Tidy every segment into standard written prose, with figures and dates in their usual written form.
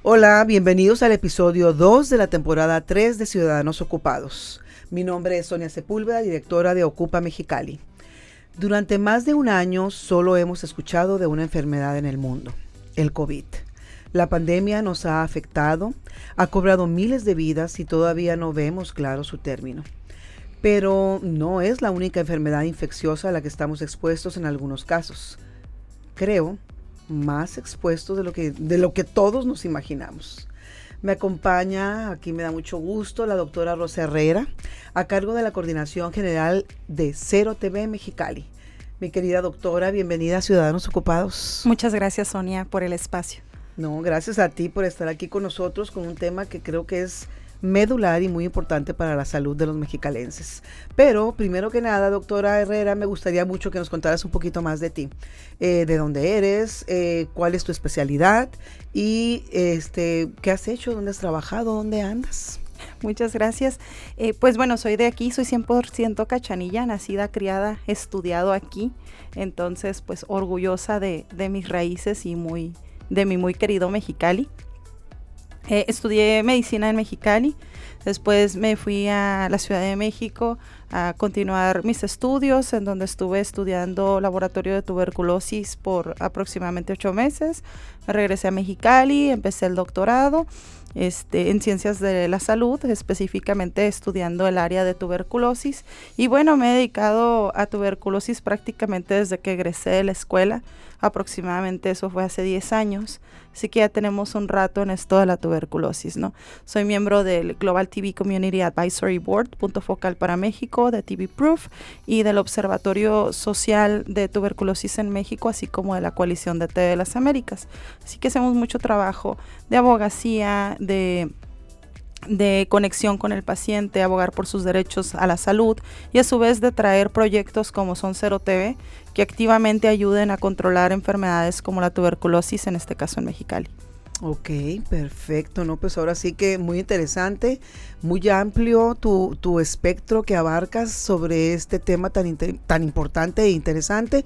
Hola, bienvenidos al episodio 2 de la temporada 3 de Ciudadanos Ocupados. Mi nombre es Sonia Sepúlveda, directora de Ocupa Mexicali. Durante más de un año solo hemos escuchado de una enfermedad en el mundo, el COVID. La pandemia nos ha afectado, ha cobrado miles de vidas y todavía no vemos claro su término. Pero no es la única enfermedad infecciosa a la que estamos expuestos en algunos casos. Creo más expuestos de lo que todos nos imaginamos. Me acompaña, aquí me da mucho gusto, la doctora Rosa Herrera, a cargo de la Coordinación General de Cero TV Mexicali. Mi querida doctora, bienvenida a Ciudadanos Ocupados. Muchas gracias, Sonia, por el espacio. No, gracias a ti por estar aquí con nosotros con un tema que creo que es medular y muy importante para la salud de los mexicalenses. Pero, primero que nada, doctora Herrera, me gustaría mucho que nos contaras un poquito más de ti. De dónde eres, cuál es tu especialidad y qué has hecho, dónde has trabajado, dónde andas. Muchas gracias. Pues bueno, soy de aquí, soy 100% cachanilla, nacida, criada, estudiado aquí. Entonces, pues orgullosa de mis raíces y de mi muy querido Mexicali. Estudié medicina en Mexicali, después me fui a la Ciudad de México a continuar mis estudios, en donde estuve estudiando laboratorio de tuberculosis por aproximadamente 8 meses. Regresé a Mexicali, empecé el doctorado en ciencias de la salud, específicamente estudiando el área de tuberculosis. Y bueno, me he dedicado a tuberculosis prácticamente desde que egresé de la escuela. Aproximadamente eso fue hace 10 años, así que ya tenemos un rato en esto de la tuberculosis, ¿no? Soy miembro del Global TB Community Advisory Board, punto focal para México, de TB Proof, y del Observatorio Social de Tuberculosis en México, así como de la Coalición de Té de las Américas. Así que hacemos mucho trabajo de abogacía, de conexión con el paciente, abogar por sus derechos a la salud y a su vez de traer proyectos como son Cero TV que activamente ayuden a controlar enfermedades como la tuberculosis, en este caso en Mexicali. Ok, perfecto, ¿no? Pues ahora sí que muy interesante, muy amplio tu espectro que abarcas sobre este tema tan importante e interesante,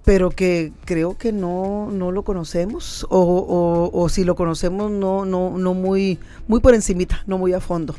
pero que creo que no lo conocemos o si lo conocemos no muy por encimita, no muy a fondo.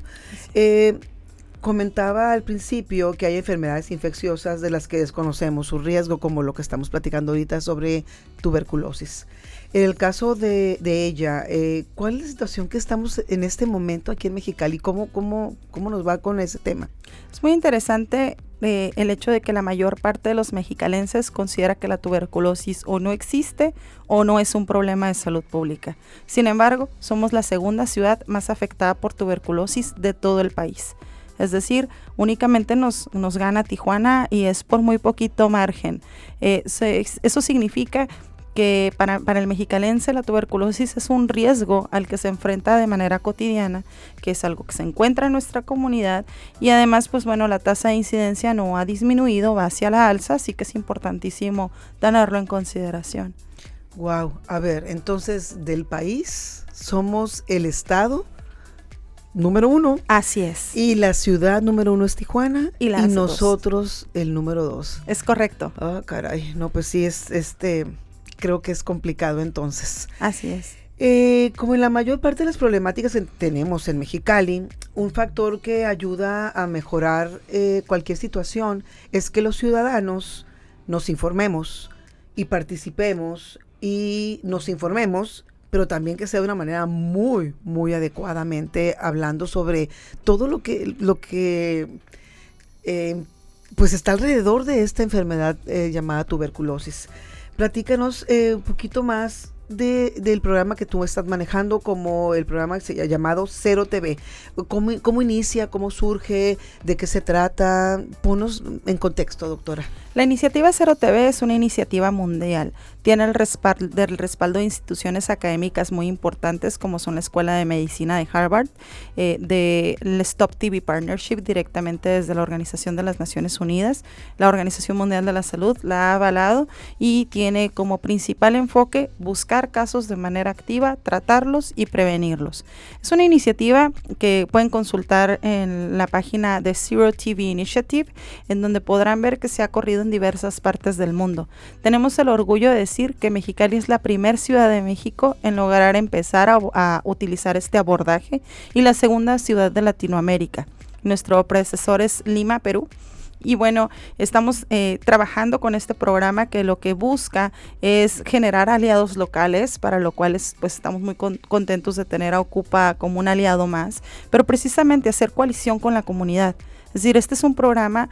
Comentaba al principio que hay enfermedades infecciosas de las que desconocemos su riesgo, como lo que estamos platicando ahorita sobre tuberculosis. En el caso de ella, ¿cuál es la situación que estamos en este momento aquí en Mexicali? ¿Cómo nos va con ese tema? Es muy interesante el hecho de que la mayor parte de los mexicalenses considera que la tuberculosis o no existe o no es un problema de salud pública. Sin embargo, somos la segunda ciudad más afectada por tuberculosis de todo el país. Es decir, únicamente nos gana Tijuana y es por muy poquito margen. Eso significa que para el mexicalense la tuberculosis es un riesgo al que se enfrenta de manera cotidiana, que es algo que se encuentra en nuestra comunidad y además, pues bueno, la tasa de incidencia no ha disminuido, va hacia la alza, así que es importantísimo tenerlo en consideración. Wow, a ver, entonces del país somos el estado número 1. Así es. Y la ciudad número 1 es Tijuana y nosotros 2. El número 2. Es correcto. Ah, caray, no, pues sí, creo que es complicado entonces. Así es. Como en la mayor parte de las problemáticas que tenemos en Mexicali, un factor que ayuda a mejorar cualquier situación es que los ciudadanos nos informemos y participemos y nos informemos, pero también que sea de una manera muy, muy adecuadamente hablando sobre todo lo que pues está alrededor de esta enfermedad llamada tuberculosis. Platícanos un poquito más del programa que tú estás manejando, como el programa llamado Cero TV. ¿Cómo inicia? ¿Cómo surge? ¿De qué se trata? Ponos en contexto, doctora. La iniciativa Cero TV es una iniciativa mundial. Tiene el respaldo de instituciones académicas muy importantes como son la Escuela de Medicina de Harvard, del Stop TB Partnership directamente desde la Organización de las Naciones Unidas. La Organización Mundial de la Salud la ha avalado y tiene como principal enfoque buscar casos de manera activa, tratarlos y prevenirlos. Es una iniciativa que pueden consultar en la página de Zero TV Initiative, en donde podrán ver que se ha corrido distribuido en diversas partes del mundo. Tenemos el orgullo de decir que Mexicali es la primer ciudad de México en lograr empezar a utilizar este abordaje y la segunda ciudad de Latinoamérica. Nuestro predecesor es Lima, Perú. Y bueno, estamos trabajando con este programa que lo que busca es generar aliados locales, para lo cual pues estamos muy contentos de tener a Ocupa como un aliado más, pero precisamente hacer coalición con la comunidad. Es decir, este es un programa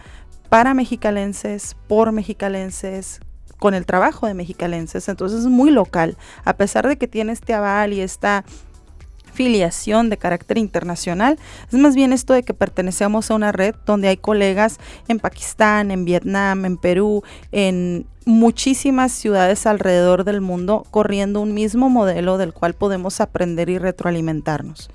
para mexicalenses, por mexicalenses, con el trabajo de mexicalenses, entonces es muy local, a pesar de que tiene este aval y esta filiación de carácter internacional, es más bien esto de que pertenecemos a una red donde hay colegas en Pakistán, en Vietnam, en Perú, en muchísimas ciudades alrededor del mundo corriendo un mismo modelo del cual podemos aprender y retroalimentarnos.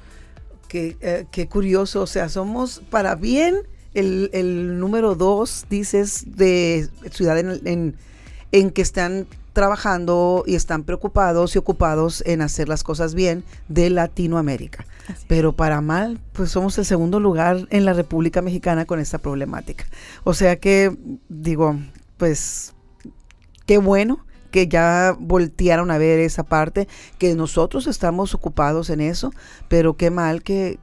Qué curioso, o sea, somos para bien el número 2, dices, de ciudad en que están trabajando y están preocupados y ocupados en hacer las cosas bien de Latinoamérica. Pero para mal, pues somos el segundo lugar en la República Mexicana con esta problemática. O sea que, digo, pues, qué bueno que ya voltearon a ver esa parte, que nosotros estamos ocupados en eso, pero qué mal que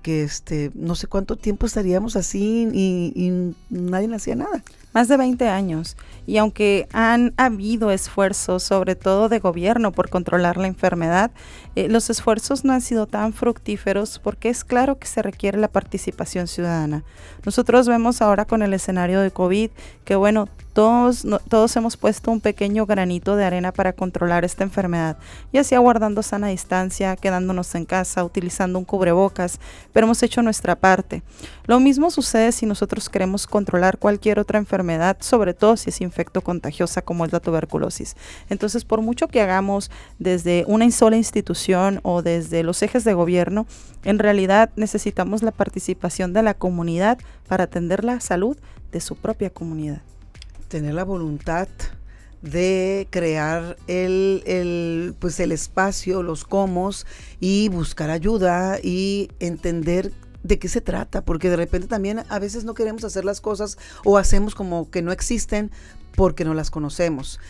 no sé cuánto tiempo estaríamos así y nadie hacía nada. Más de 20 años, y aunque han habido esfuerzos, sobre todo de gobierno, por controlar la enfermedad, los esfuerzos no han sido tan fructíferos porque es claro que se requiere la participación ciudadana. Nosotros vemos ahora con el escenario de COVID que bueno, todos hemos puesto un pequeño granito de arena para controlar esta enfermedad, ya sea guardando sana distancia, quedándonos en casa, utilizando un cubrebocas, pero hemos hecho nuestra parte. Lo mismo sucede si nosotros queremos controlar cualquier otra enfermedad, sobre todo si es infectocontagiosa como es la tuberculosis. Entonces, por mucho que hagamos desde una sola institución o desde los ejes de gobierno, en realidad necesitamos la participación de la comunidad para atender la salud de su propia comunidad. Tener la voluntad de crear el espacio, los comos y buscar ayuda y entender de qué se trata, porque de repente también a veces no queremos hacer las cosas o hacemos como que no existen porque no las conocemos.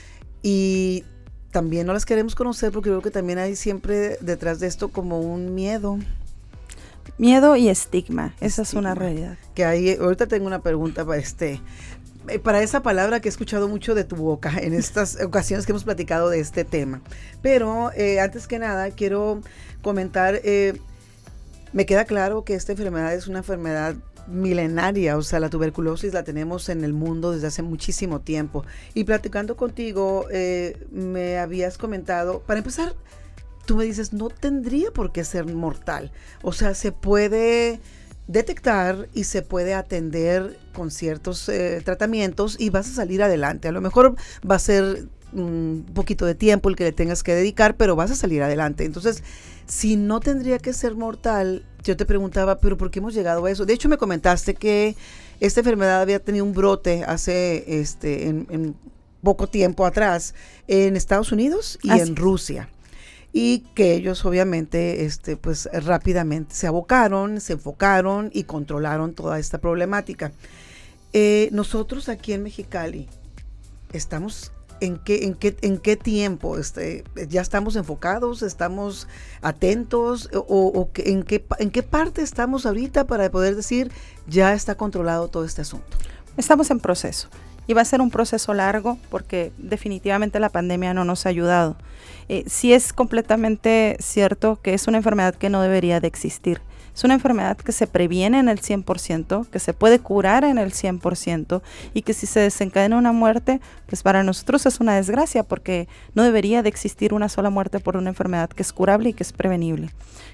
Y también no las queremos conocer porque creo que también hay siempre detrás de esto como un miedo. Miedo y estigma, esa es una realidad. Que hay, ahorita tengo una pregunta para esa palabra que he escuchado mucho de tu boca en estas ocasiones que hemos platicado de este tema. Pero antes que nada quiero comentar, me queda claro que esta enfermedad es una enfermedad milenaria, o sea, la tuberculosis la tenemos en el mundo desde hace muchísimo tiempo. Y platicando contigo, me habías comentado, para empezar, tú me dices, no tendría por qué ser mortal. O sea, se puede detectar y se puede atender con ciertos tratamientos y vas a salir adelante. A lo mejor va a ser un poquito de tiempo el que le tengas que dedicar, pero vas a salir adelante. Entonces, si no tendría que ser mortal, yo te preguntaba, ¿pero por qué hemos llegado a eso? De hecho, me comentaste que esta enfermedad había tenido un brote hace en poco tiempo atrás en Estados Unidos y en Rusia. Y que ellos obviamente pues rápidamente se abocaron, se enfocaron y controlaron toda esta problemática. Nosotros aquí en Mexicali estamos ¿en qué tiempo? ¿Ya estamos enfocados? ¿Estamos atentos? ¿En qué parte estamos ahorita para poder decir ya está controlado todo este asunto? Estamos en proceso. Y va a ser un proceso largo porque definitivamente la pandemia no nos ha ayudado. Sí es completamente cierto que es una enfermedad que no debería de existir. Es una enfermedad que se previene en el 100%, que se puede curar en el 100% y que si se desencadena una muerte, pues para nosotros es una desgracia porque no debería de existir una sola muerte por una enfermedad que es curable y que es prevenible.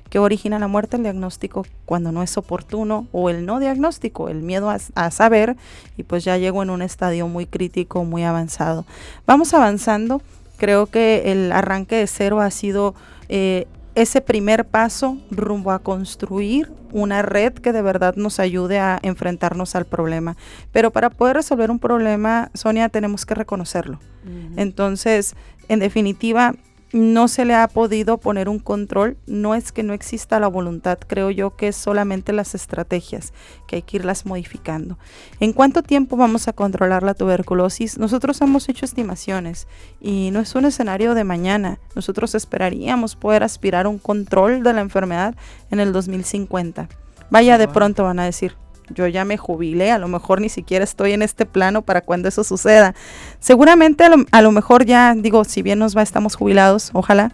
¿Qué origina la muerte? El diagnóstico cuando no es oportuno o el no diagnóstico, el miedo a saber y pues ya llego en un estadio muy crítico, muy avanzado. Vamos avanzando, creo que el arranque de cero ha sido ese primer paso rumbo a construir una red que de verdad nos ayude a enfrentarnos al problema. Pero para poder resolver un problema, Sonia, tenemos que reconocerlo. Uh-huh. Entonces, en definitiva, no se le ha podido poner un control. No es que no exista la voluntad, creo yo que es solamente las estrategias que hay que irlas modificando. ¿En cuánto tiempo vamos a controlar la tuberculosis? Nosotros hemos hecho estimaciones y no es un escenario de mañana. Nosotros esperaríamos poder aspirar a un control de la enfermedad en el 2050. Vaya, de pronto van a decir, yo ya me jubilé, a lo mejor ni siquiera estoy en este plano para cuando eso suceda. Seguramente a lo mejor ya, digo, si bien nos va, estamos jubilados, ojalá.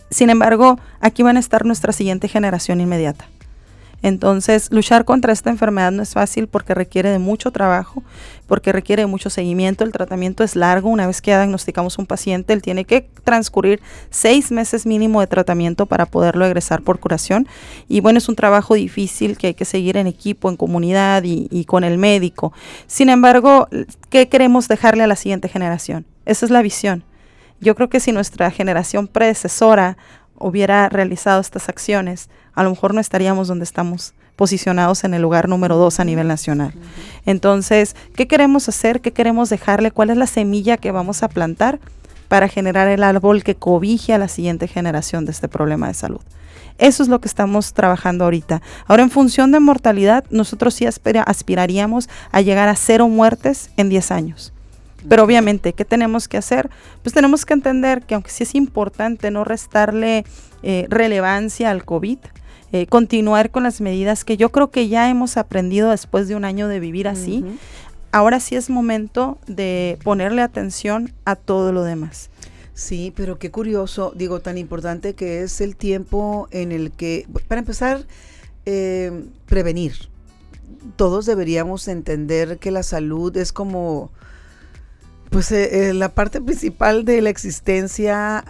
Sin embargo, aquí van a estar nuestra siguiente generación inmediata. Entonces, luchar contra esta enfermedad no es fácil porque requiere de mucho trabajo, porque requiere de mucho seguimiento. El tratamiento es largo. Una vez que ya diagnosticamos un paciente, él tiene que transcurrir 6 meses mínimo de tratamiento para poderlo egresar por curación. Y bueno, es un trabajo difícil que hay que seguir en equipo, en comunidad y con el médico. Sin embargo, ¿qué queremos dejarle a la siguiente generación? Esa es la visión. Yo creo que si nuestra generación predecesora hubiera realizado estas acciones, a lo mejor no estaríamos donde estamos posicionados en el lugar número 2 a nivel nacional. Entonces, ¿qué queremos hacer? ¿Qué queremos dejarle? ¿Cuál es la semilla que vamos a plantar para generar el árbol que cobije a la siguiente generación de este problema de salud? Eso es lo que estamos trabajando ahorita. Ahora, en función de mortalidad, nosotros sí aspiraríamos a llegar a 0 muertes en 10 años. Pero obviamente, ¿qué tenemos que hacer? Pues tenemos que entender que aunque sí es importante no restarle relevancia al COVID, continuar con las medidas que yo creo que ya hemos aprendido después de un año de vivir así. Ahora sí es momento de ponerle atención a todo lo demás. Sí, pero qué curioso, digo, tan importante que es el tiempo en el que, para empezar, prevenir. Todos deberíamos entender que la salud es como, pues, la parte principal de la existencia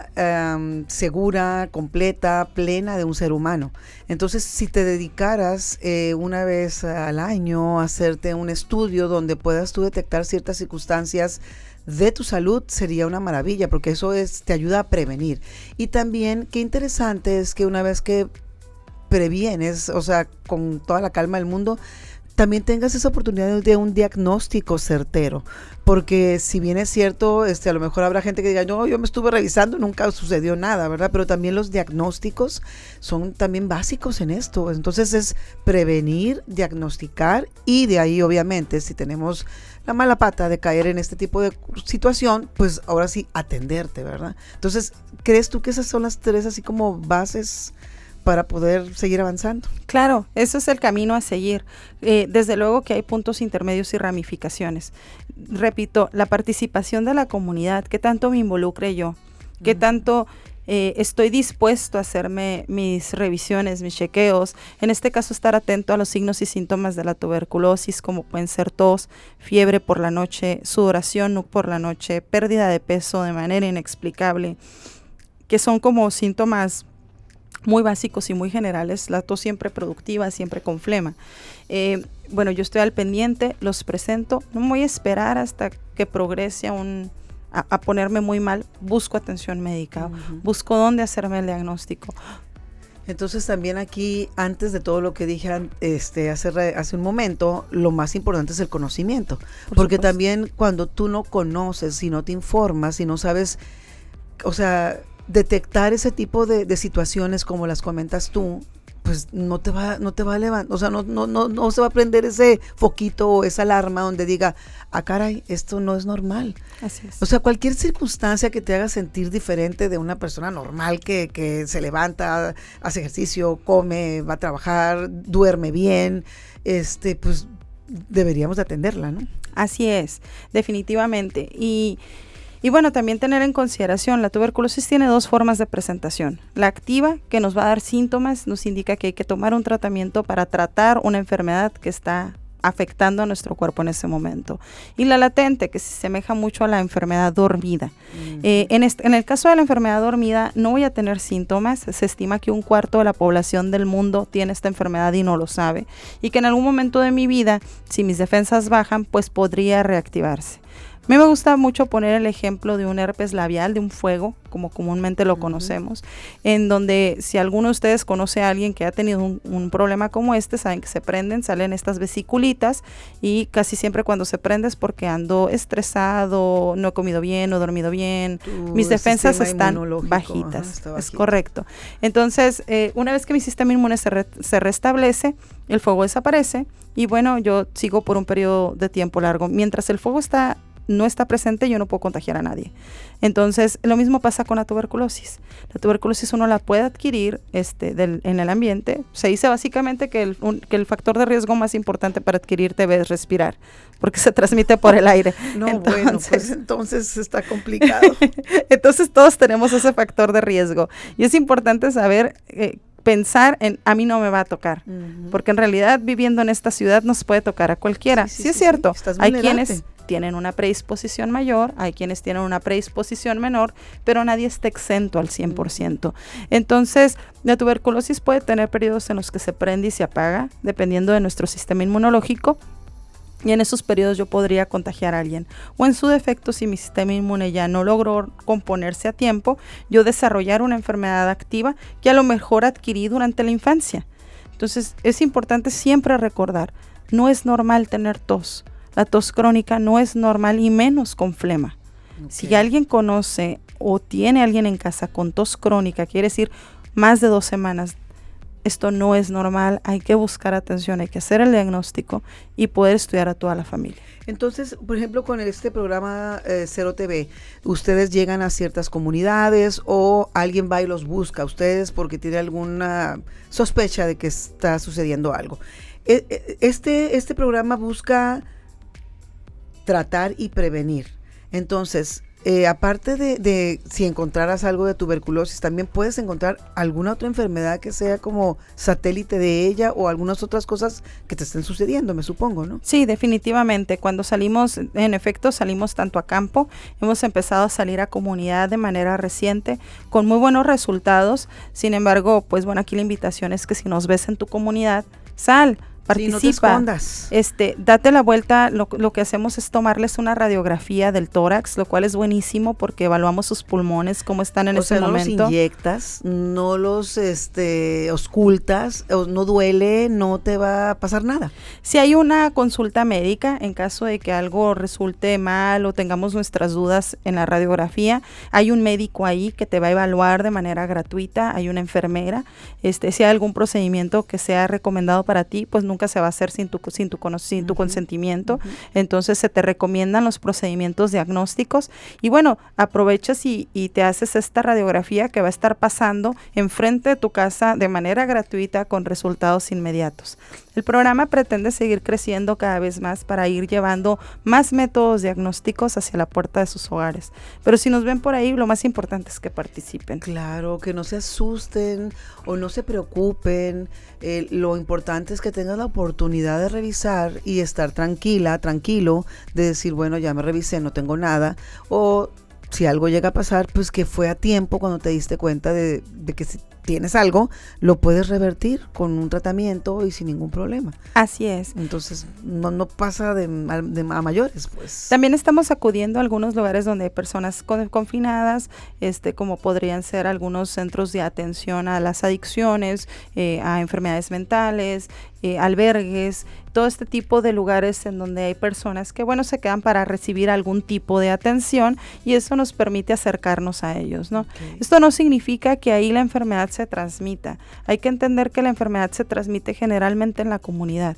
segura, completa, plena de un ser humano. Entonces, si te dedicaras una vez al año a hacerte un estudio donde puedas tú detectar ciertas circunstancias de tu salud, sería una maravilla, porque eso te ayuda a prevenir. Y también, qué interesante es que una vez que previenes, o sea, con toda la calma del mundo, también tengas esa oportunidad de un diagnóstico certero, porque si bien es cierto, a lo mejor habrá gente que diga, no, yo me estuve revisando, nunca sucedió nada, ¿verdad? Pero también los diagnósticos son también básicos en esto. Entonces es prevenir, diagnosticar, y de ahí obviamente si tenemos la mala pata de caer en este tipo de situación, pues ahora sí atenderte, ¿verdad? Entonces, ¿crees tú que esas son las 3 así como bases para poder seguir avanzando? Claro, ese es el camino a seguir. Desde luego que hay puntos intermedios y ramificaciones. Repito, la participación de la comunidad, qué tanto me involucre yo, qué tanto estoy dispuesto a hacerme mis revisiones, mis chequeos. En este caso, estar atento a los signos y síntomas de la tuberculosis, como pueden ser tos, fiebre por la noche, sudoración por la noche, pérdida de peso de manera inexplicable, que son como síntomas muy básicos y muy generales. La tos siempre productiva, siempre con flema. Bueno, yo estoy al pendiente, los presento, no me voy a esperar hasta que progrese a ponerme muy mal. Busco atención médica, busco dónde hacerme el diagnóstico. Entonces también aquí, antes de todo lo que dije hace un momento, lo más importante es el conocimiento, porque también cuando tú no conoces, si no te informas, si no sabes, o sea, detectar ese tipo de situaciones como las comentas tú, pues no te va a levantar, o sea, no se va a prender ese foquito o esa alarma donde diga, caray, esto no es normal. Así es. O sea, cualquier circunstancia que te haga sentir diferente de una persona normal que se levanta, hace ejercicio, come, va a trabajar, duerme bien, pues deberíamos de atenderla, ¿no? Así es, definitivamente. Y bueno, también tener en consideración, la tuberculosis tiene 2 formas de presentación. La activa, que nos va a dar síntomas, nos indica que hay que tomar un tratamiento para tratar una enfermedad que está afectando a nuestro cuerpo en ese momento. Y la latente, que se asemeja mucho a la enfermedad dormida. En el caso de la enfermedad dormida, no voy a tener síntomas. Se estima que 1/4 de la población del mundo tiene esta enfermedad y no lo sabe. Y que en algún momento de mi vida, si mis defensas bajan, pues podría reactivarse. A mí me gusta mucho poner el ejemplo de un herpes labial, de un fuego, como comúnmente lo conocemos, en donde si alguno de ustedes conoce a alguien que ha tenido un problema como este, saben que se prenden, salen estas vesiculitas y casi siempre cuando se prende es porque ando estresado, no he comido bien, no he dormido bien, mis defensas están bajitas, es correcto. Entonces, una vez que mi sistema inmune se restablece, el fuego desaparece y bueno, yo sigo por un periodo de tiempo largo. Mientras el fuego no está presente, yo no puedo contagiar a nadie. Entonces, lo mismo pasa con la tuberculosis. La tuberculosis uno la puede adquirir en el ambiente. Se dice básicamente que el factor de riesgo más importante para adquirir TB es respirar, porque se transmite por el aire. No, entonces, bueno, pues entonces está complicado. Entonces, todos tenemos ese factor de riesgo. Y es importante saber pensar en a mí no me va a tocar, porque en realidad viviendo en esta ciudad nos puede tocar a cualquiera. Sí, es cierto, hay quienes tienen una predisposición mayor, hay quienes tienen una predisposición menor, pero nadie está exento al 100%. Entonces, la tuberculosis puede tener periodos en los que se prende y se apaga, dependiendo de nuestro sistema inmunológico, y en esos periodos yo podría contagiar a alguien. O en su defecto, si mi sistema inmune ya no logró componerse a tiempo, yo desarrollar una enfermedad activa que a lo mejor adquirí durante la infancia. Entonces, es importante siempre recordar, no es normal tener tos. La tos crónica no es normal y menos con flema. Okay. Si alguien conoce o tiene a alguien en casa con tos crónica, quiere decir más de 2 semanas, esto no es normal, hay que buscar atención, hay que hacer el diagnóstico y poder estudiar a toda la familia. Entonces, por ejemplo, con este programa Cero TV, ¿ustedes llegan a ciertas comunidades o alguien va y los busca a ustedes porque tiene alguna sospecha de que está sucediendo algo? Este programa busca tratar y prevenir. Entonces, aparte de si encontraras algo de tuberculosis, también puedes encontrar alguna otra enfermedad que sea como satélite de ella o algunas otras cosas que te estén sucediendo, me supongo, ¿no? Sí, definitivamente. Cuando salimos, en efecto, salimos tanto a campo, hemos empezado a salir a comunidad de manera reciente con muy buenos resultados. Sin embargo, pues bueno, aquí la invitación es que si nos ves en tu comunidad, sal, participa, sí, no te escondas. Date la vuelta. Lo que hacemos es tomarles una radiografía del tórax, lo cual es buenísimo porque evaluamos sus pulmones, cómo están en ese momento. No los inyectas, no los auscultas, no duele, no te va a pasar nada. Si hay una consulta médica, en caso de que algo resulte mal o tengamos nuestras dudas en la radiografía, hay un médico ahí que te va a evaluar de manera gratuita, hay una enfermera. Si hay algún procedimiento que sea recomendado para ti, pues nunca se va a hacer sin tu consentimiento. Entonces se te recomiendan los procedimientos diagnósticos y bueno, aprovechas y te haces esta radiografía que va a estar pasando enfrente de tu casa de manera gratuita con resultados inmediatos. El programa pretende seguir creciendo cada vez más para ir llevando más métodos diagnósticos hacia la puerta de sus hogares. Pero si nos ven por ahí, lo más importante es que participen. Claro, que no se asusten o no se preocupen. Lo importante es que tengas la oportunidad de revisar y estar tranquilo, de decir, bueno, ya me revisé, no tengo nada. O si algo llega a pasar, pues que fue a tiempo cuando te diste cuenta de que si tienes algo, lo puedes revertir con un tratamiento y sin ningún problema. Así es. Entonces, no pasa a mayores, pues. También estamos acudiendo a algunos lugares donde hay personas confinadas, como podrían ser algunos centros de atención a las adicciones, a enfermedades mentales, albergues, todo este tipo de lugares en donde hay personas que, bueno, se quedan para recibir algún tipo de atención y eso nos permite acercarnos a ellos, ¿no? Okay. Esto no significa que ahí la enfermedad se transmita. Hay que entender que la enfermedad se transmite generalmente en la comunidad.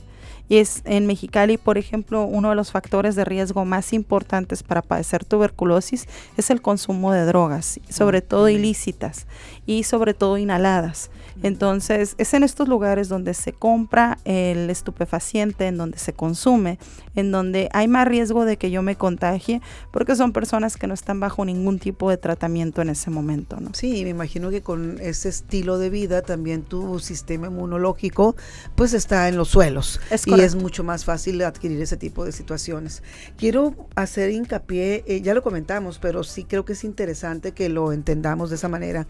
Y es en Mexicali, por ejemplo, uno de los factores de riesgo más importantes para padecer tuberculosis es el consumo de drogas, sobre todo ilícitas y sobre todo inhaladas. Entonces, es en estos lugares donde se compra el estupefaciente, en donde se consume, en donde hay más riesgo de que yo me contagie, porque son personas que no están bajo ningún tipo de tratamiento en ese momento, ¿no? Sí, me imagino que con ese estilo de vida también tu sistema inmunológico pues está en los suelos. Y es mucho más fácil adquirir ese tipo de situaciones. Quiero hacer hincapié, ya lo comentamos, pero sí creo que es interesante que lo entendamos de esa manera.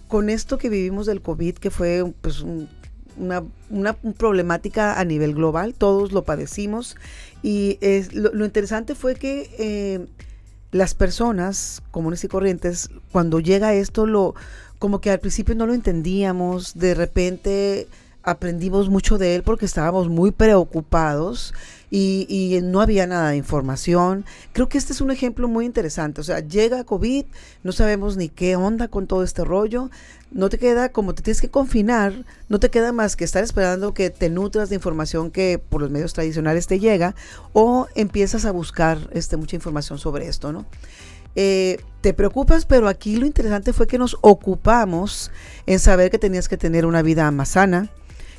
Con esto que vivimos del COVID, que fue pues una problemática a nivel global, todos lo padecimos, y lo interesante fue que las personas comunes y corrientes, cuando llega esto, como que al principio no lo entendíamos, de repente aprendimos mucho de él porque estábamos muy preocupados y no había nada de información. Creo que este es un ejemplo muy interesante. O sea, llega COVID, no sabemos ni qué onda con todo este rollo. No te queda, como te tienes que confinar, no te queda más que estar esperando que te nutras de información que por los medios tradicionales te llega, o empiezas a buscar mucha información sobre esto, ¿no? Te preocupas, pero aquí lo interesante fue que nos ocupamos en saber que tenías que tener una vida más sana,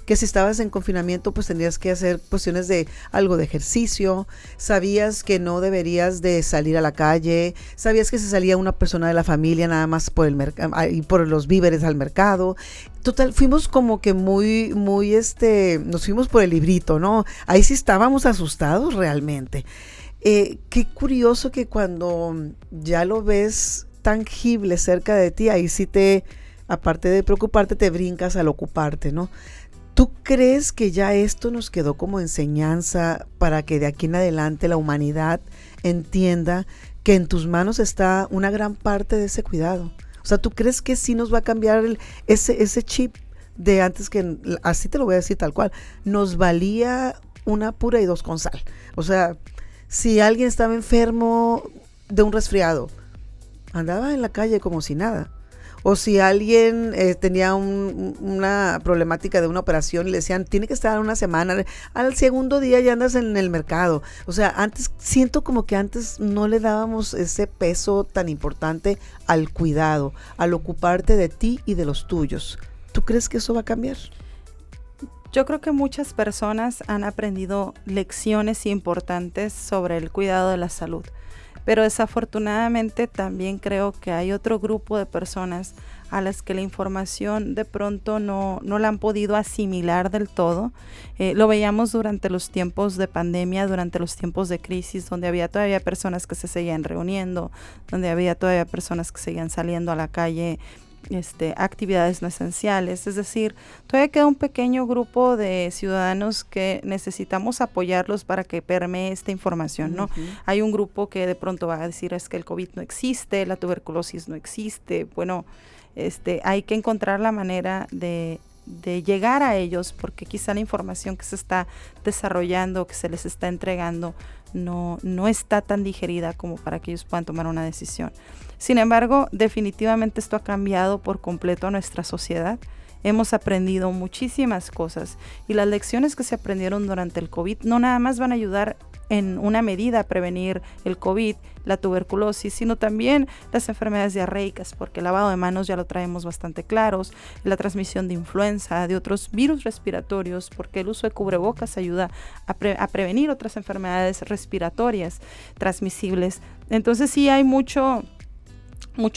que si estabas en confinamiento pues tendrías que hacer cuestiones de algo de ejercicio, sabías que no deberías de salir a la calle, sabías que si salía una persona de la familia nada más por el mercado y por los víveres al mercado. Total, fuimos como que muy nos fuimos por el librito, ¿no? Ahí sí estábamos asustados realmente. Qué curioso que cuando ya lo ves tangible cerca de ti, ahí sí aparte de preocuparte, te brincas al ocuparte, ¿no? ¿Tú crees que ya esto nos quedó como enseñanza para que de aquí en adelante la humanidad entienda que en tus manos está una gran parte de ese cuidado? O sea, ¿tú crees que sí nos va a cambiar ese chip de antes, que así te lo voy a decir tal cual, nos valía una pura y dos con sal? O sea, si alguien estaba enfermo de un resfriado, andaba en la calle como si nada. O si alguien tenía una problemática de una operación y le decían, tiene que estar una semana, al segundo día ya andas en el mercado. O sea, siento como que antes no le dábamos ese peso tan importante al cuidado, al ocuparte de ti y de los tuyos. ¿Tú crees que eso va a cambiar? Yo creo que muchas personas han aprendido lecciones importantes sobre el cuidado de la salud. Pero desafortunadamente también creo que hay otro grupo de personas a las que la información de pronto no la han podido asimilar del todo. Lo veíamos durante los tiempos de pandemia, durante los tiempos de crisis, donde había todavía personas que se seguían reuniendo, donde había todavía personas que seguían saliendo a la calle, actividades no esenciales. Es decir, todavía queda un pequeño grupo de ciudadanos que necesitamos apoyarlos para que permee esta información, ¿no? Uh-huh. Hay un grupo que de pronto va a decir, es que el COVID no existe, la tuberculosis no existe. Bueno, hay que encontrar la manera de llegar a ellos, porque quizá la información que se está desarrollando, que se les está entregando, no está tan digerida como para que ellos puedan tomar una decisión. Sin embargo, definitivamente esto ha cambiado por completo a nuestra sociedad. Hemos aprendido muchísimas cosas, y las lecciones que se aprendieron durante el COVID no nada más van a ayudar en una medida a prevenir el COVID, la tuberculosis, sino también las enfermedades diarreicas, porque el lavado de manos ya lo traemos bastante claros, la transmisión de influenza, de otros virus respiratorios, porque el uso de cubrebocas ayuda a prevenir otras enfermedades respiratorias transmisibles. Entonces sí hay mucho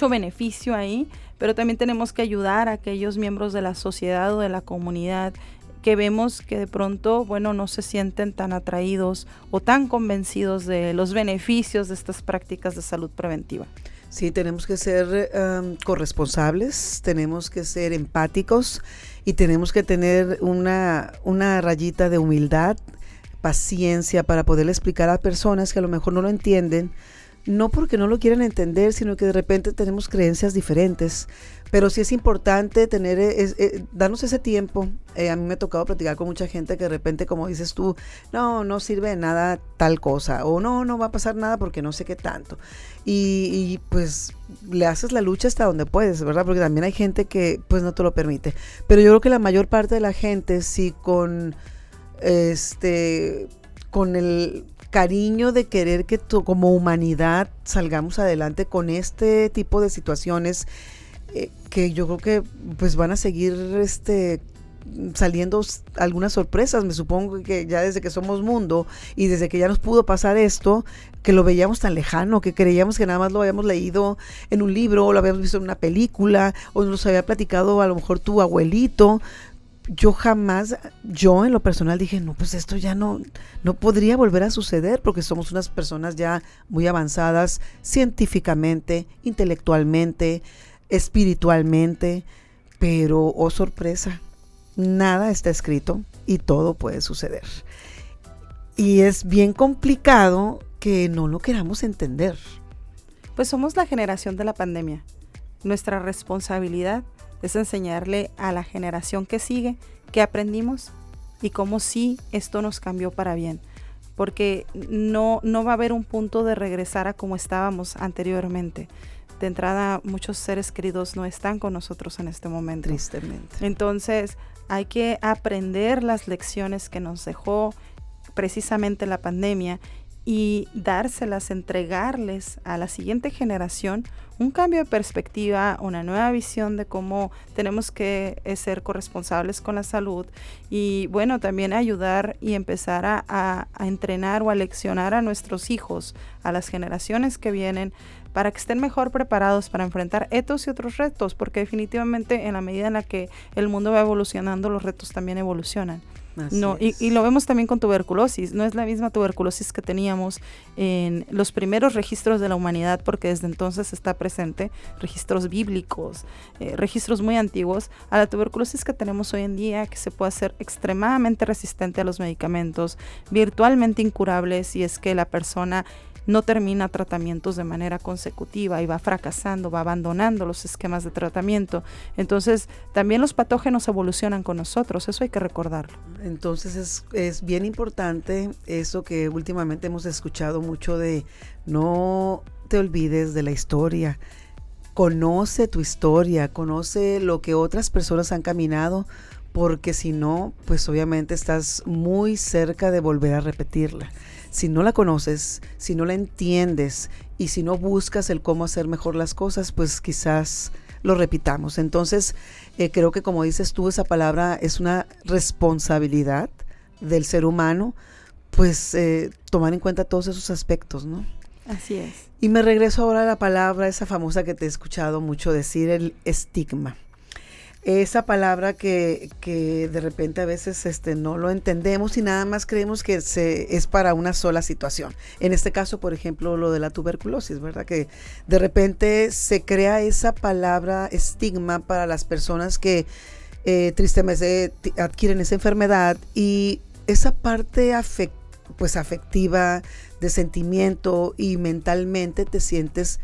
beneficio ahí, pero también tenemos que ayudar a aquellos miembros de la sociedad o de la comunidad que vemos que de pronto, no se sienten tan atraídos o tan convencidos de los beneficios de estas prácticas de salud preventiva. Sí, tenemos que ser corresponsables, tenemos que ser empáticos y tenemos que tener una rayita de humildad, paciencia para poder explicar a personas que a lo mejor no lo entienden, no porque no lo quieran entender, sino que de repente tenemos creencias diferentes. Pero sí es importante darnos ese tiempo. A mí me ha tocado platicar con mucha gente que de repente, como dices tú, no sirve de nada tal cosa, o no va a pasar nada porque no sé qué tanto. Y pues le haces la lucha hasta donde puedes, ¿verdad? Porque también hay gente que pues no te lo permite. Pero yo creo que la mayor parte de la gente sí con el cariño de querer que como humanidad salgamos adelante con este tipo de situaciones, que yo creo que pues van a seguir saliendo algunas sorpresas. Me supongo que ya desde que somos mundo y desde que ya nos pudo pasar esto, que lo veíamos tan lejano, que creíamos que nada más lo habíamos leído en un libro, o lo habíamos visto en una película, o nos había platicado a lo mejor tu abuelito. Yo en lo personal dije, no, pues esto ya no podría volver a suceder, porque somos unas personas ya muy avanzadas científicamente, intelectualmente, espiritualmente, pero oh sorpresa, nada está escrito y todo puede suceder. Y es bien complicado que no lo queramos entender. Pues somos la generación de la pandemia. Nuestra responsabilidad es enseñarle a la generación que sigue qué aprendimos y cómo sí esto nos cambió para bien. Porque no va a haber un punto de regresar a como estábamos anteriormente. De entrada, muchos seres queridos no están con nosotros en este momento. Tristemente. Entonces, hay que aprender las lecciones que nos dejó precisamente la pandemia y dárselas, entregarles a la siguiente generación un cambio de perspectiva, una nueva visión de cómo tenemos que ser corresponsables con la salud y bueno, también ayudar y empezar a entrenar o a leccionar a nuestros hijos, a las generaciones que vienen, para que estén mejor preparados para enfrentar estos y otros retos, porque definitivamente en la medida en la que el mundo va evolucionando, los retos también evolucionan. Y lo vemos también con tuberculosis. No es la misma tuberculosis que teníamos en los primeros registros de la humanidad, porque desde entonces está presente, registros bíblicos, registros muy antiguos, a la tuberculosis que tenemos hoy en día, que se puede hacer extremadamente resistente a los medicamentos, virtualmente incurable si es que la persona no termina tratamientos de manera consecutiva y va fracasando, va abandonando los esquemas de tratamiento. Entonces, también los patógenos evolucionan con nosotros, eso hay que recordarlo. Entonces, es bien importante eso que últimamente hemos escuchado mucho de no te olvides de la historia. Conoce tu historia, conoce lo que otras personas han caminado, porque si no, pues obviamente estás muy cerca de volver a repetirla. Si no la conoces, si no la entiendes y si no buscas el cómo hacer mejor las cosas, pues quizás lo repitamos. Entonces, creo que como dices tú, esa palabra es una responsabilidad del ser humano, pues tomar en cuenta todos esos aspectos, ¿no? Así es. Y me regreso ahora a la palabra, esa famosa que te he escuchado mucho decir, el estigma. Esa palabra que de repente a veces no lo entendemos y nada más creemos que es para una sola situación. En este caso, por ejemplo, lo de la tuberculosis, ¿verdad? Que de repente se crea esa palabra estigma para las personas que tristemente adquieren esa enfermedad, y esa parte afectiva, de sentimiento y mentalmente te sientes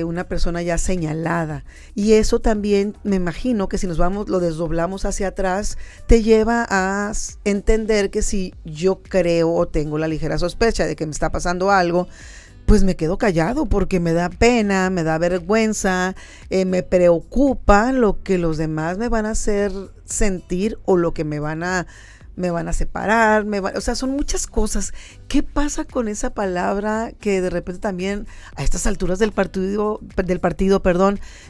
una persona ya señalada, y eso también me imagino que si lo desdoblamos hacia atrás, te lleva a entender que si yo creo o tengo la ligera sospecha de que me está pasando algo, pues me quedo callado porque me da pena, me da vergüenza, me preocupa lo que los demás me van a hacer sentir o lo que me van a separar, o sea, son muchas cosas. ¿Qué pasa con esa palabra que de repente también a estas alturas del partido,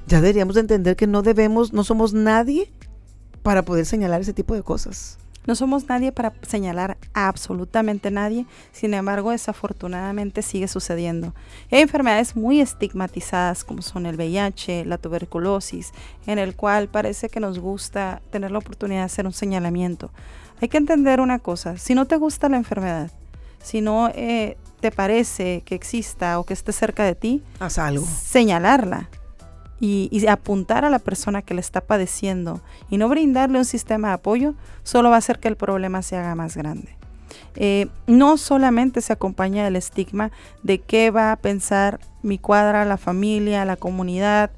ya deberíamos de entender que no somos nadie para poder señalar ese tipo de cosas? No somos nadie para señalar a absolutamente nadie, sin embargo, desafortunadamente sigue sucediendo. Hay enfermedades muy estigmatizadas como son el VIH, la tuberculosis, en el cual parece que nos gusta tener la oportunidad de hacer un señalamiento. Hay que entender una cosa, si no te gusta la enfermedad, si no te parece que exista o que esté cerca de ti, haz algo. Señalarla y apuntar a la persona que la está padeciendo y no brindarle un sistema de apoyo, solo va a hacer que el problema se haga más grande. No solamente se acompaña del estigma de qué va a pensar mi cuadra, la familia, la comunidad,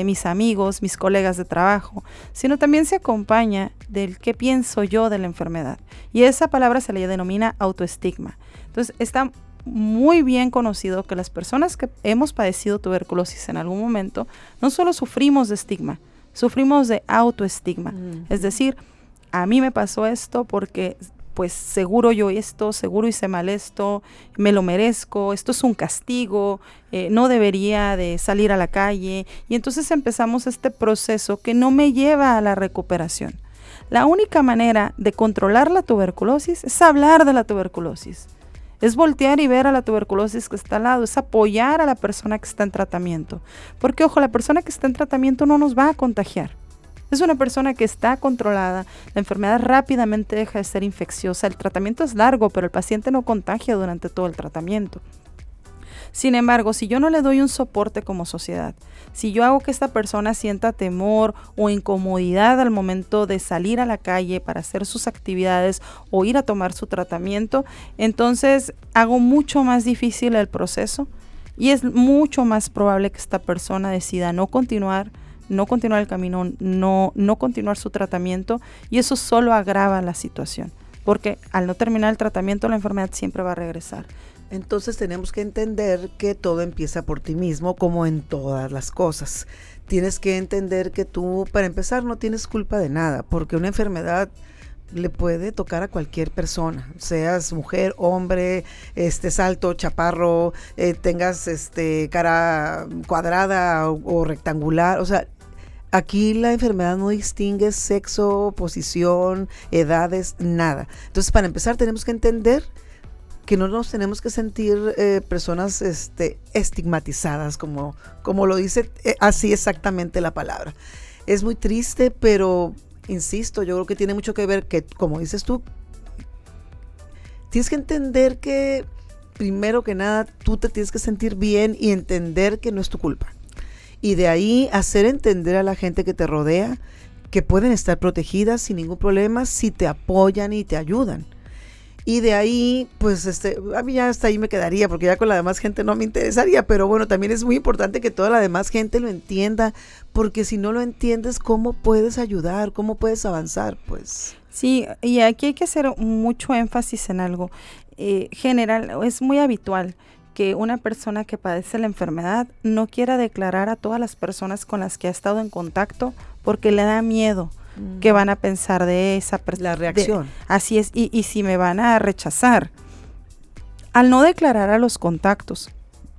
mis amigos, mis colegas de trabajo, sino también se acompaña del qué pienso yo de la enfermedad. Y esa palabra se le denomina autoestigma. Entonces, está muy bien conocido que las personas que hemos padecido tuberculosis en algún momento, no solo sufrimos de estigma, sufrimos de autoestigma. Es decir, a mí me pasó esto porque pues seguro yo esto, seguro hice mal esto, me lo merezco, esto es un castigo, no debería de salir a la calle. Y entonces empezamos este proceso que no me lleva a la recuperación. La única manera de controlar la tuberculosis es hablar de la tuberculosis. Es voltear y ver a la tuberculosis que está al lado, es apoyar a la persona que está en tratamiento. Porque, ojo, la persona que está en tratamiento no nos va a contagiar. Es una persona que está controlada, la enfermedad rápidamente deja de ser infecciosa, el tratamiento es largo, pero el paciente no contagia durante todo el tratamiento. Sin embargo, si yo no le doy un soporte como sociedad, si yo hago que esta persona sienta temor o incomodidad al momento de salir a la calle para hacer sus actividades o ir a tomar su tratamiento, entonces hago mucho más difícil el proceso y es mucho más probable que esta persona decida no continuar el camino, no continuar su tratamiento, y eso solo agrava la situación, porque al no terminar el tratamiento la enfermedad siempre va a regresar. Entonces tenemos que entender que todo empieza por ti mismo, como en todas las cosas. Tienes que entender que tú, para empezar, no tienes culpa de nada, porque una enfermedad le puede tocar a cualquier persona, seas mujer, hombre, alto, chaparro, tengas cara cuadrada o rectangular. O sea, aquí la enfermedad no distingue sexo, posición, edades, nada. Entonces, para empezar, tenemos que entender que no nos tenemos que sentir personas estigmatizadas, como lo dice así exactamente la palabra. Es muy triste, pero insisto, yo creo que tiene mucho que ver que, como dices tú, tienes que entender que primero que nada tú te tienes que sentir bien y entender que no es tu culpa. Y de ahí hacer entender a la gente que te rodea que pueden estar protegidas sin ningún problema si te apoyan y te ayudan. Y de ahí, pues, a mí ya hasta ahí me quedaría, porque ya con la demás gente no me interesaría, pero bueno, también es muy importante que toda la demás gente lo entienda, porque si no lo entiendes, ¿cómo puedes ayudar? ¿Cómo puedes avanzar? Pues sí, y aquí hay que hacer mucho énfasis en algo. General, es muy habitual que una persona que padece la enfermedad no quiera declarar a todas las personas con las que ha estado en contacto porque le da miedo que van a pensar de esa persona. La reacción. Así es, y si me van a rechazar. Al no declarar a los contactos,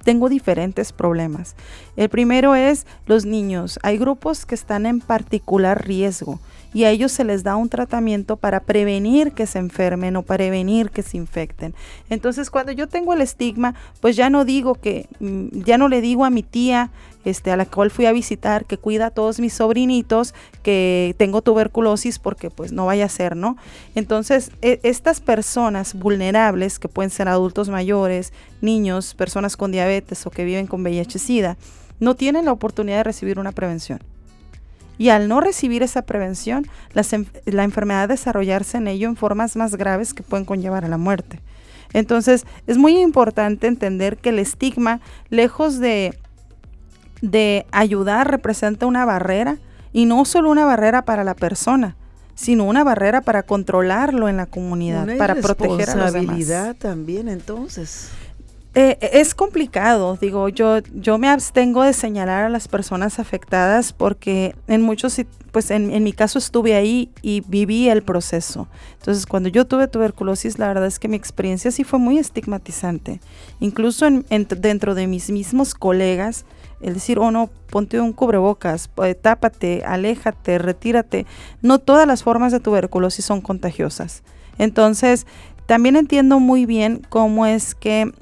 tengo diferentes problemas. El primero es los niños. Hay grupos que están en particular riesgo y a ellos se les da un tratamiento para prevenir que se enfermen o prevenir que se infecten. Entonces, cuando yo tengo el estigma, pues ya no le digo a mi tía, a la cual fui a visitar, que cuida a todos mis sobrinitos, que tengo tuberculosis, porque pues no vaya a ser, ¿no? Entonces, estas personas vulnerables, que pueden ser adultos mayores, niños, personas con diabetes o que viven con VIH/SIDA, no tienen la oportunidad de recibir una prevención. Y al no recibir esa prevención, la enfermedad desarrollarse en ello en formas más graves que pueden conllevar a la muerte. Entonces, es muy importante entender que el estigma, lejos de ayudar, representa una barrera, y no solo una barrera para la persona, sino una barrera para controlarlo en la comunidad, para proteger a los demás. Una responsabilidad también, entonces. Es complicado, digo, yo me abstengo de señalar a las personas afectadas porque en muchos, pues en mi caso estuve ahí y viví el proceso. Entonces, cuando yo tuve tuberculosis, la verdad es que mi experiencia sí fue muy estigmatizante. Incluso dentro de mis mismos colegas, el decir, oh no, ponte un cubrebocas, tápate, aléjate, retírate. No todas las formas de tuberculosis son contagiosas. Entonces, también entiendo muy bien cómo es que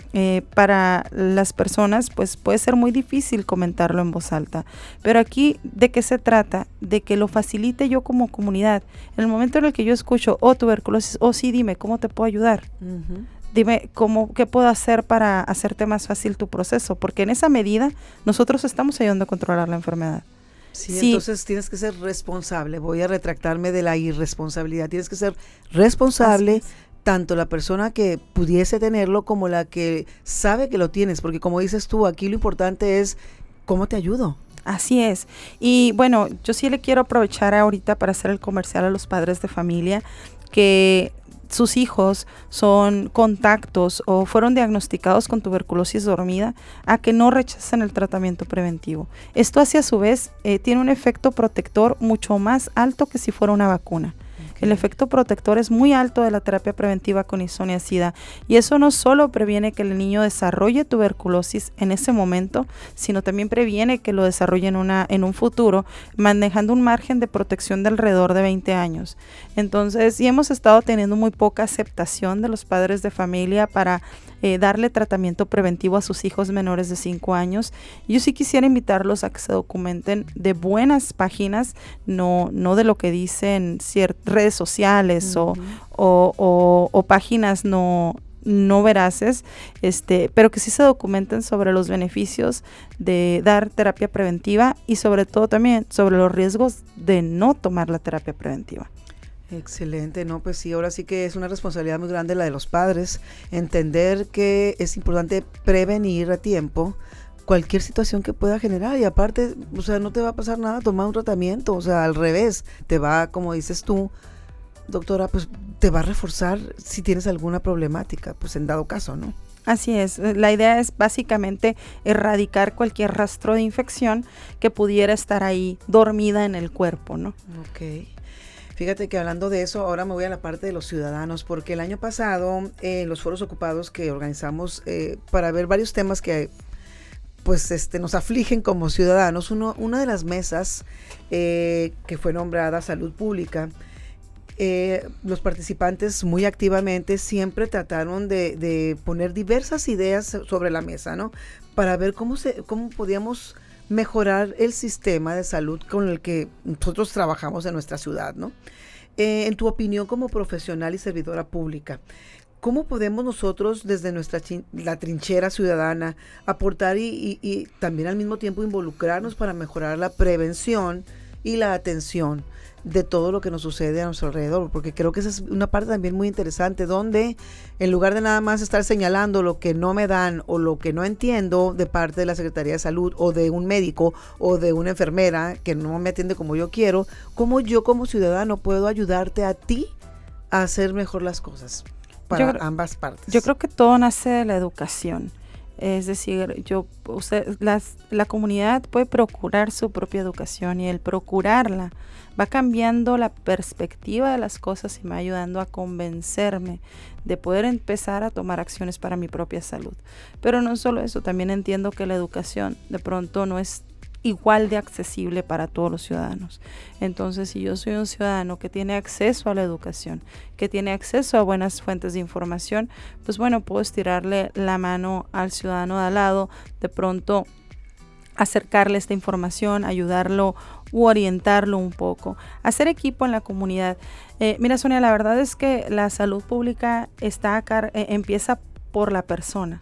para las personas pues puede ser muy difícil comentarlo en voz alta. Pero aquí, ¿de qué se trata? De que lo facilite yo como comunidad. En el momento en el que yo escucho, oh, tuberculosis, oh, sí, dime, ¿cómo te puedo ayudar? Uh-huh. Dime, ¿qué puedo hacer para hacerte más fácil tu proceso? Porque en esa medida nosotros estamos ayudando a controlar la enfermedad. Sí, entonces tienes que ser responsable. Voy a retractarme de la irresponsabilidad. Tienes que ser responsable, tanto la persona que pudiese tenerlo como la que sabe que lo tienes, porque como dices tú, aquí lo importante es cómo te ayudo. Así es. Y bueno, yo sí le quiero aprovechar ahorita para hacer el comercial a los padres de familia que sus hijos son contactos o fueron diagnosticados con tuberculosis dormida, a que no rechacen el tratamiento preventivo. Esto a su vez tiene un efecto protector mucho más alto que si fuera una vacuna. El efecto protector es muy alto de la terapia preventiva con isoniazida, y eso no solo previene que el niño desarrolle tuberculosis en ese momento, sino también previene que lo desarrolle en un futuro, manejando un margen de protección de alrededor de 20 años. Entonces, sí hemos estado teniendo muy poca aceptación de los padres de familia para darle tratamiento preventivo a sus hijos menores de 5 años. Yo sí quisiera invitarlos a que se documenten de buenas páginas, no de lo que dicen redes sociales, uh-huh, o páginas no no veraces, pero que sí se documenten sobre los beneficios de dar terapia preventiva y sobre todo también sobre los riesgos de no tomar la terapia preventiva. Excelente, no, pues sí, ahora sí que es una responsabilidad muy grande la de los padres, entender que es importante prevenir a tiempo cualquier situación que pueda generar y aparte, o sea, no te va a pasar nada tomar un tratamiento, o sea, al revés, te va, como dices tú, doctora, pues te va a reforzar si tienes alguna problemática, pues en dado caso, ¿no? Así es, la idea es básicamente erradicar cualquier rastro de infección que pudiera estar ahí dormida en el cuerpo, ¿no? Ok. Fíjate que hablando de eso, ahora me voy a la parte de los ciudadanos, porque el año pasado, los foros ocupados que organizamos para ver varios temas que pues nos afligen como ciudadanos, una de las mesas que fue nombrada Salud Pública, los participantes muy activamente siempre trataron de poner diversas ideas sobre la mesa, ¿no? Para ver cómo podíamos mejorar el sistema de salud con el que nosotros trabajamos en nuestra ciudad, ¿no? En tu opinión como profesional y servidora pública, ¿cómo podemos nosotros desde la trinchera ciudadana aportar y también al mismo tiempo involucrarnos para mejorar la prevención y la atención de todo lo que nos sucede a nuestro alrededor? Porque creo que esa es una parte también muy interesante, donde en lugar de nada más estar señalando lo que no me dan o lo que no entiendo de parte de la Secretaría de Salud o de un médico o de una enfermera que no me atiende como yo quiero, ¿cómo yo como ciudadano puedo ayudarte a ti a hacer mejor las cosas para ambas partes? Yo creo que todo nace de la educación. Es decir, la comunidad puede procurar su propia educación y el procurarla va cambiando la perspectiva de las cosas y me va ayudando a convencerme de poder empezar a tomar acciones para mi propia salud. Pero no solo eso, también entiendo que la educación de pronto no es igual de accesible para todos los ciudadanos. Entonces, si yo soy un ciudadano que tiene acceso a la educación, que tiene acceso a buenas fuentes de información, pues bueno, puedo estirarle la mano al ciudadano de al lado, de pronto acercarle esta información, ayudarlo u orientarlo un poco, hacer equipo en la comunidad. Mira, Sonia, la verdad es que la salud pública empieza por la persona.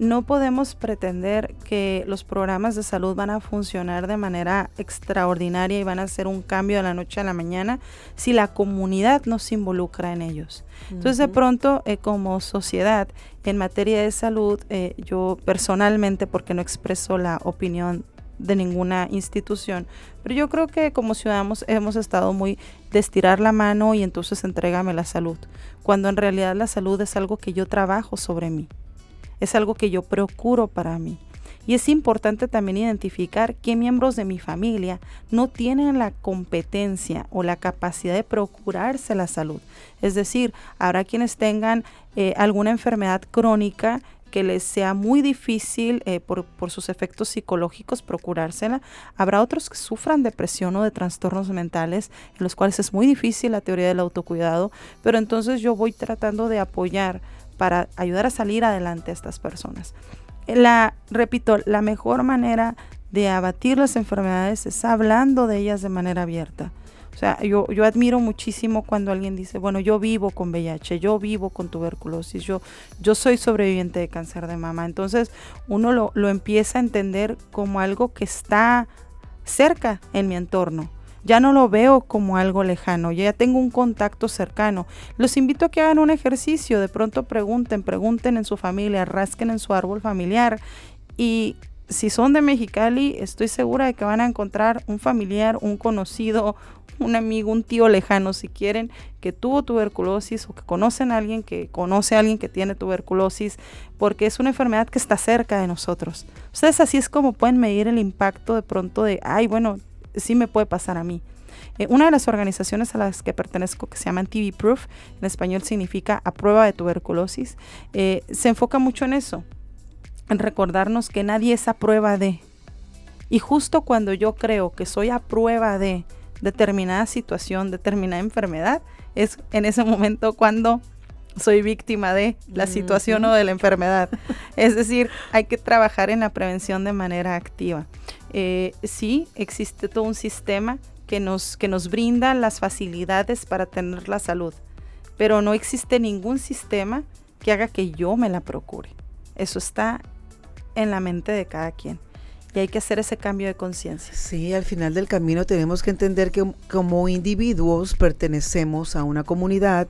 No podemos pretender que los programas de salud van a funcionar de manera extraordinaria y van a hacer un cambio de la noche a la mañana si la comunidad no se involucra en ellos. Entonces, de pronto, como sociedad, en materia de salud, yo personalmente, porque no expreso la opinión de ninguna institución, pero yo creo que como ciudadanos hemos estado muy de estirar la mano y entonces entrégame la salud, cuando en realidad la salud es algo que yo trabajo sobre mí. Es algo que yo procuro para mí. Y es importante también identificar qué miembros de mi familia no tienen la competencia o la capacidad de procurarse la salud. Es decir, habrá quienes tengan alguna enfermedad crónica que les sea muy difícil por sus efectos psicológicos procurársela. Habrá otros que sufran depresión o de trastornos mentales en los cuales es muy difícil la teoría del autocuidado, pero entonces yo voy tratando de apoyar para ayudar a salir adelante a estas personas. Repito, la mejor manera de abatir las enfermedades es hablando de ellas de manera abierta. O sea, yo admiro muchísimo cuando alguien dice, bueno, yo vivo con VIH, yo vivo con tuberculosis, yo soy sobreviviente de cáncer de mama. Entonces, uno lo empieza a entender como algo que está cerca en mi entorno. Ya no lo veo como algo lejano, ya tengo un contacto cercano. Los invito a que hagan un ejercicio, de pronto pregunten en su familia, rasquen en su árbol familiar y si son de Mexicali, estoy segura de que van a encontrar un familiar, un conocido, un amigo, un tío lejano, si quieren, que tuvo tuberculosis o que conocen a alguien que conoce a alguien que tiene tuberculosis, porque es una enfermedad que está cerca de nosotros. Ustedes así es como pueden medir el impacto de pronto de, sí me puede pasar a mí. Una de las organizaciones a las que pertenezco, que se llama TB Proof, en español significa a prueba de tuberculosis, se enfoca mucho en eso, en recordarnos que nadie es a prueba de. Y justo cuando yo creo que soy a prueba de determinada situación, determinada enfermedad, es en ese momento cuando soy víctima de la situación o de la enfermedad. Es decir, hay que trabajar en la prevención de manera activa. Sí, existe todo un sistema que nos brinda las facilidades para tener la salud, pero no existe ningún sistema que haga que yo me la procure. Eso está en la mente de cada quien. Y hay que hacer ese cambio de conciencia. Sí, al final del camino tenemos que entender que como individuos pertenecemos a una comunidad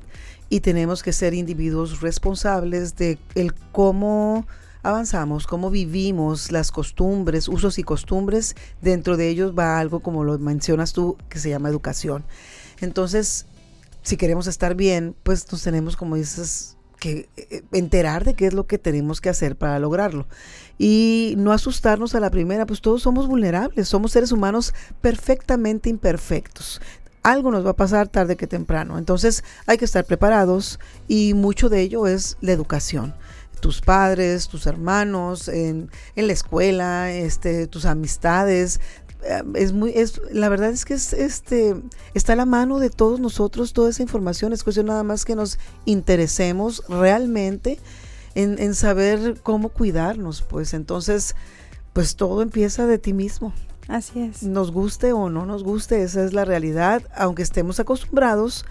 y tenemos que ser individuos responsables de el cómo avanzamos, cómo vivimos, las costumbres, usos y costumbres. Dentro de ellos va algo, como lo mencionas tú, que se llama educación. Entonces, si queremos estar bien, pues nos tenemos, como dices, que enterar de qué es lo que tenemos que hacer para lograrlo y no asustarnos a la primera. Pues todos somos vulnerables, somos seres humanos perfectamente imperfectos. Algo nos va a pasar tarde que temprano, entonces hay que estar preparados y mucho de ello es la educación. Tus padres, tus hermanos, en la escuela, tus amistades. La verdad es que está a la mano de todos nosotros toda esa información. Es cuestión nada más que nos interesemos realmente en saber cómo cuidarnos, pues entonces pues todo empieza de ti mismo. Así es. Nos guste o no nos guste, esa es la realidad, aunque estemos acostumbrados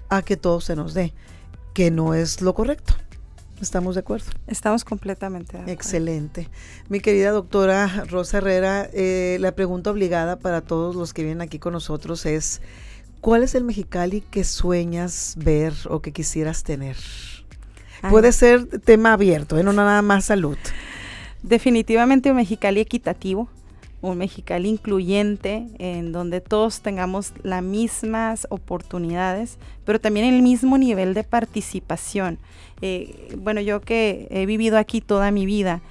a que todo se nos dé, que no es lo correcto. ¿Estamos de acuerdo? Estamos completamente de acuerdo. Excelente. Mi querida doctora Rosa Herrera, la pregunta obligada para todos los que vienen aquí con nosotros es, ¿cuál es el Mexicali que sueñas ver o que quisieras tener? Puede ser tema abierto, no nada más salud. Definitivamente un Mexicali equitativo, un Mexicali incluyente, en donde todos tengamos las mismas oportunidades, pero también el mismo nivel de participación. Bueno, yo que he vivido aquí toda mi vida,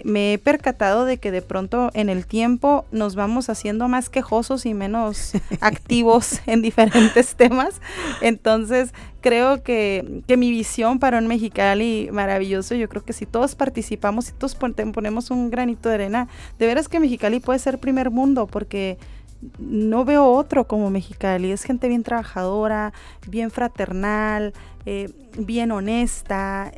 me he percatado de que de pronto en el tiempo nos vamos haciendo más quejosos y menos activos en diferentes temas. Entonces creo que mi visión para un Mexicali maravilloso, yo creo que si todos participamos, si todos ponemos un granito de arena, de veras que Mexicali puede ser primer mundo, porque no veo otro como Mexicali. Es gente bien trabajadora, bien fraternal, bien honesta.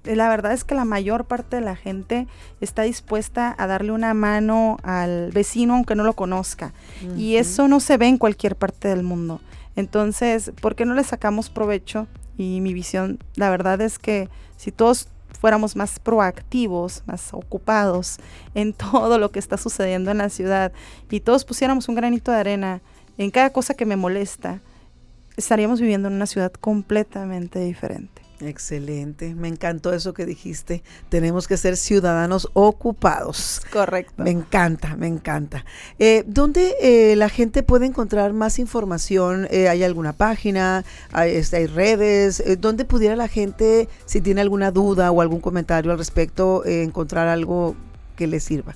La verdad es que la mayor parte de la gente está dispuesta a darle una mano al vecino aunque no lo conozca. Uh-huh. Y eso no se ve en cualquier parte del mundo. Entonces, ¿por qué no le sacamos provecho? Y mi visión, la verdad es que si todos fuéramos más proactivos, más ocupados en todo lo que está sucediendo en la ciudad y todos pusiéramos un granito de arena en cada cosa que me molesta, estaríamos viviendo en una ciudad completamente diferente. Excelente, me encantó eso que dijiste, tenemos que ser ciudadanos ocupados. Correcto. Me encanta, me encanta. ¿Dónde la gente puede encontrar más información? ¿Hay alguna página? ¿Hay redes? ¿Dónde pudiera la gente, si tiene alguna duda o algún comentario al respecto, encontrar algo que les sirva?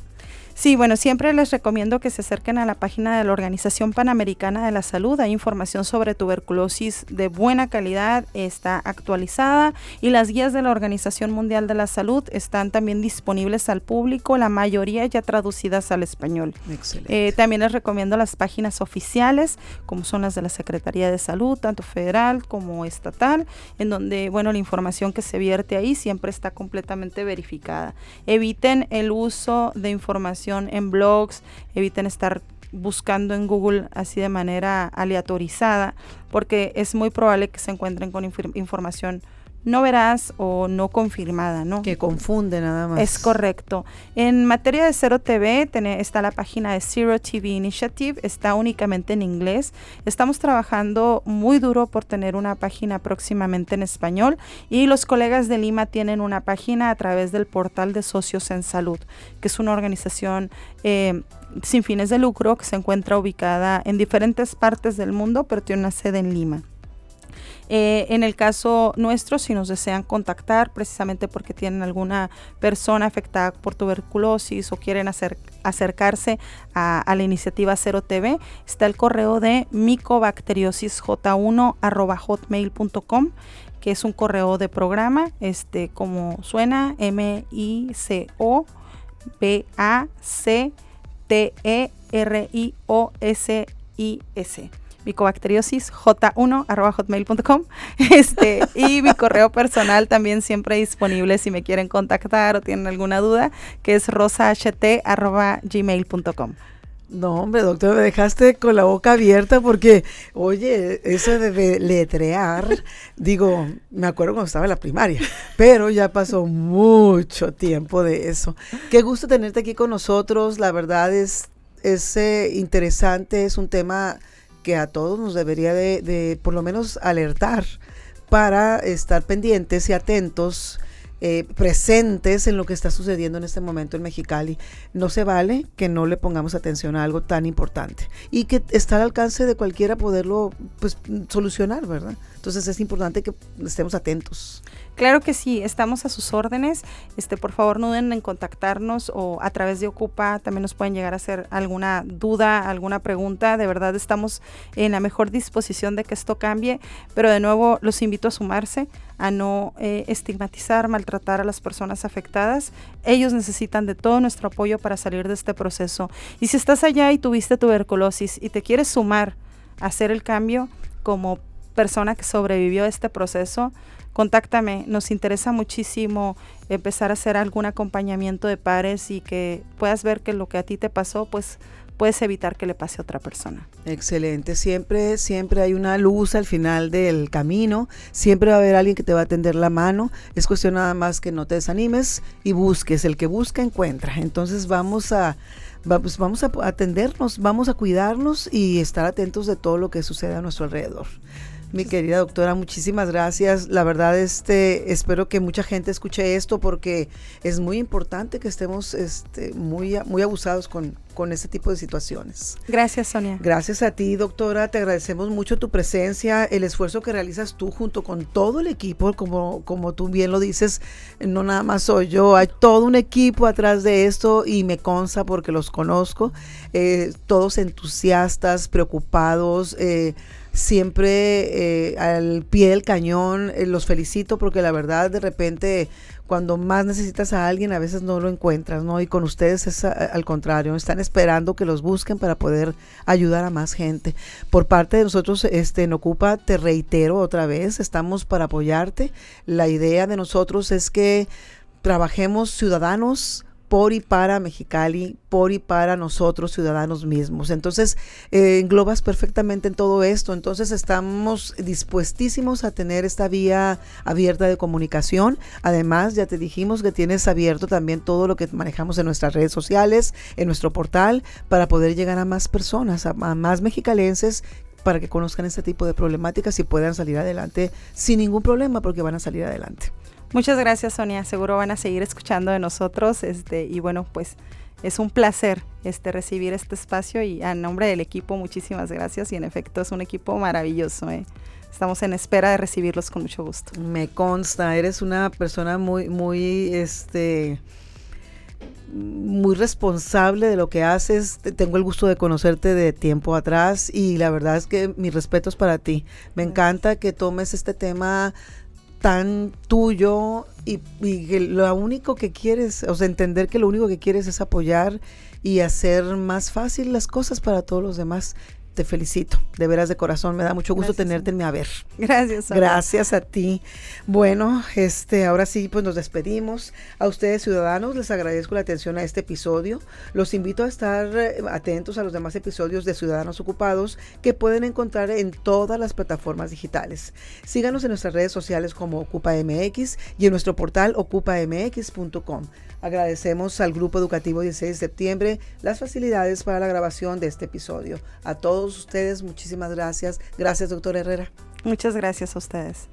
Sí, bueno, siempre les recomiendo que se acerquen a la página de la Organización Panamericana de la Salud. Hay información sobre tuberculosis de buena calidad, está actualizada, y las guías de la Organización Mundial de la Salud están también disponibles al público, la mayoría ya traducidas al español. Excelente. También les recomiendo las páginas oficiales, como son las de la Secretaría de Salud, tanto federal como estatal, en donde, bueno, la información que se vierte ahí siempre está completamente verificada. Eviten el uso de información en blogs, eviten estar buscando en Google así de manera aleatorizada, porque es muy probable que se encuentren con información no veraz o no confirmada, ¿no? Que confunde nada más. Es correcto. En materia de Zero TV, está la página de Zero TV Initiative, está únicamente en inglés. Estamos trabajando muy duro por tener una página próximamente en español, y los colegas de Lima tienen una página a través del portal de Socios en Salud, que es una organización sin fines de lucro que se encuentra ubicada en diferentes partes del mundo, pero tiene una sede en Lima. En el caso nuestro, si nos desean contactar precisamente porque tienen alguna persona afectada por tuberculosis o quieren acercarse a la iniciativa Zero TV, está el correo de micobacteriosisj1@hotmail.com, que es un correo de programa, como suena, MICOBACTERIOSIS. micobacteriosisj1@hotmail.com, y mi correo personal también siempre disponible si me quieren contactar o tienen alguna duda, que es rosaht@gmail.com. No, hombre, doctor, me dejaste con la boca abierta porque, oye, eso de letrear, digo, me acuerdo cuando estaba en la primaria, pero ya pasó mucho tiempo de eso. Qué gusto tenerte aquí con nosotros, la verdad es interesante, es un tema que a todos nos debería de por lo menos alertar para estar pendientes y atentos, presentes en lo que está sucediendo en este momento en Mexicali. No se vale que no le pongamos atención a algo tan importante y que está al alcance de cualquiera poderlo pues solucionar, ¿verdad? Entonces es importante que estemos atentos. Claro que sí, estamos a sus órdenes. Por favor, no duden en contactarnos o a través de Ocupa también nos pueden llegar a hacer alguna duda, alguna pregunta. De verdad estamos en la mejor disposición de que esto cambie, pero de nuevo los invito a sumarse, a no estigmatizar, maltratar a las personas afectadas. Ellos necesitan de todo nuestro apoyo para salir de este proceso. Y si estás allá y tuviste tuberculosis y te quieres sumar a hacer el cambio como persona que sobrevivió a este proceso, contáctame, nos interesa muchísimo empezar a hacer algún acompañamiento de pares y que puedas ver que lo que a ti te pasó, pues puedes evitar que le pase a otra persona. Excelente, siempre hay una luz al final del camino, siempre va a haber alguien que te va a tender la mano, es cuestión nada más que no te desanimes y busques, el que busca encuentra. Entonces vamos a atendernos, vamos a cuidarnos y estar atentos de todo lo que sucede a nuestro alrededor. Mi querida doctora, muchísimas gracias. La verdad, espero que mucha gente escuche esto porque es muy importante que estemos muy abusados con este tipo de situaciones. Gracias, Sonia. Gracias a ti, doctora. Te agradecemos mucho tu presencia, el esfuerzo que realizas tú junto con todo el equipo, como tú bien lo dices, no nada más soy yo, hay todo un equipo atrás de esto y me consta porque los conozco, todos entusiastas, preocupados, siempre al pie del cañón. Los felicito porque la verdad de repente cuando más necesitas a alguien a veces no lo encuentras, ¿no? Y con ustedes es al contrario, están esperando que los busquen para poder ayudar a más gente. Por parte de nosotros en Ocupa, te reitero otra vez, estamos para apoyarte. La idea de nosotros es que trabajemos ciudadanos por y para Mexicali, por y para nosotros ciudadanos mismos. Entonces, englobas perfectamente en todo esto. Entonces, estamos dispuestísimos a tener esta vía abierta de comunicación. Además, ya te dijimos que tienes abierto también todo lo que manejamos en nuestras redes sociales, en nuestro portal, para poder llegar a más personas, a más mexicalenses, para que conozcan este tipo de problemáticas y puedan salir adelante sin ningún problema, porque van a salir adelante. Muchas gracias, Sonia. Seguro van a seguir escuchando de nosotros. Y bueno, pues es un placer recibir este espacio y a nombre del equipo, muchísimas gracias. Y en efecto, es un equipo maravilloso. Estamos en espera de recibirlos con mucho gusto. Me consta, eres una persona muy responsable de lo que haces. Tengo el gusto de conocerte de tiempo atrás y la verdad es que mis respetos para ti. Me encanta que tomes este tema tan tuyo y que lo único que quieres, o sea, entender que lo único que quieres es apoyar y hacer más fácil las cosas para todos los demás. Te felicito, de veras de corazón, me da mucho gusto tenerte en mi haber. Gracias, Sonia. Gracias a ti. Bueno, ahora sí, pues nos despedimos. A ustedes, ciudadanos, les agradezco la atención a este episodio. Los invito a estar atentos a los demás episodios de Ciudadanos Ocupados que pueden encontrar en todas las plataformas digitales. Síganos en nuestras redes sociales como Ocupa MX y en nuestro portal ocupamx.com. Agradecemos al Grupo Educativo 16 de septiembre las facilidades para la grabación de este episodio. A todos ustedes, muchísimas gracias. Gracias, doctora Herrera. Muchas gracias a ustedes.